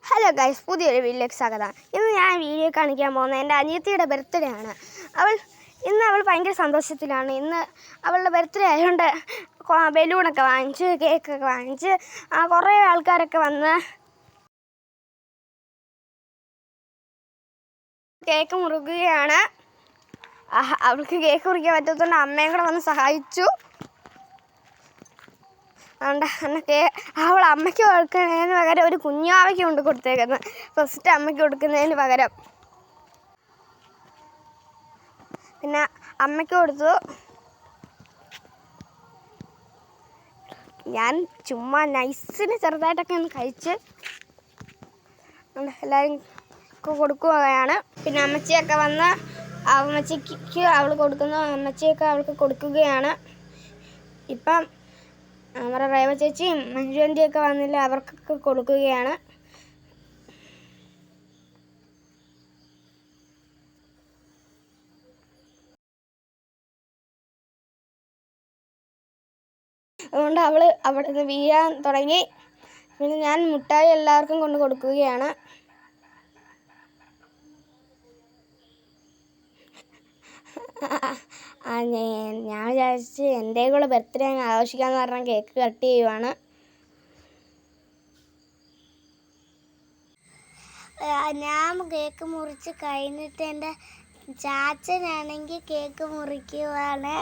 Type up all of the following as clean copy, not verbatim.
Hello guys, പുതിയൊരു വീഡിയോയിലേക്ക് സ്വാഗതം. ഇന്ന് ഞാൻ വീഡിയോ കാണിക്കാൻ പോകുന്നത് എൻ്റെ അനിയത്തിയുടെ ബർത്ത്ഡേ ആണ്. ഇന്ന് അവൾ ഭയങ്കര സന്തോഷത്തിലാണ്. ഇന്ന് അവളുടെ ബർത്ത്ഡേ ആയതുകൊണ്ട് ബലൂണൊക്കെ വാങ്ങിച്ച് കേക്കൊക്കെ വാങ്ങിച്ച് കുറേ ആൾക്കാരൊക്കെ വന്ന് കേക്ക് മുറിക്കുകയാണ്. അവൾക്ക് കേക്ക് മുറിക്കാൻ പറ്റാത്തതുകൊണ്ട് അമ്മയും കൂടെ വന്ന് സഹായിച്ചു. അവൾ അമ്മയ്ക്ക് കൊടുക്കുന്നതിന് പകരം ഒരു കുഞ്ഞാവയ്ക്ക് കൊണ്ട് കൊടുത്തേക്കുന്നത്. ഫസ്റ്റ് അമ്മയ്ക്ക് കൊടുക്കുന്നതിന് പകരം പിന്നെ അമ്മയ്ക്ക് കൊടുത്തു. ഞാൻ ചുമ്മാ നൈസിന് ചെറുതായിട്ടൊക്കെ ഒന്ന് കഴിച്ച് എല്ലാവരും കൊടുക്കുകയാണ്. പിന്നെ അമ്മച്ചിയൊക്കെ വന്ന് അമ്മച്ചിക്ക് അവൾ കൊടുക്കുന്നു. അമ്മച്ചിയൊക്കെ അവൾക്ക് കൊടുക്കുകയാണ്. ഇപ്പം നമ്മുടെ റേവ ചേച്ചിയും മഞ്ജു ആൻ്റിയൊക്കെ വന്നില്ല, അവർക്കൊക്കെ കൊടുക്കുകയാണ്. അതുകൊണ്ട് അവൾ അവിടെ നിന്ന് വീഴാൻ തുടങ്ങി. പിന്നെ ഞാൻ മുട്ടായി എല്ലാവർക്കും കൊണ്ട് കൊടുക്കുകയാണ്. ഞാൻ വിചാരിച്ച് എൻ്റെ കൂടെ ബർത്ത്ഡേ അങ്ങ് ആഘോഷിക്കാമെന്ന് പറഞ്ഞാൽ കേക്ക് കട്ട് ചെയ്യുവാണ്. ഞാൻ കേക്ക് മുറിച്ച് കഴിഞ്ഞിട്ട് എൻ്റെ ചാച്ചനാണെങ്കിൽ കേക്ക് മുറിക്കുവാണ്.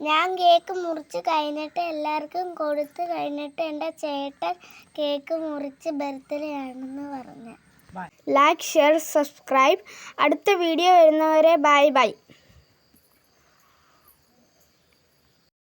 ഞാൻ കേക്ക് മുറിച്ച് കഴിഞ്ഞിട്ട് എല്ലാവർക്കും കൊടുത്ത് കഴിഞ്ഞിട്ട് എൻ്റെ ചേട്ടൻ കേക്ക് മുറിച്ച് ബർത്ത്ഡേ ആണെന്ന് പറഞ്ഞു. Like, share, subscribe. അടുത്ത വീഡിയോ വരുന്നവരെ ബൈ ബൈ.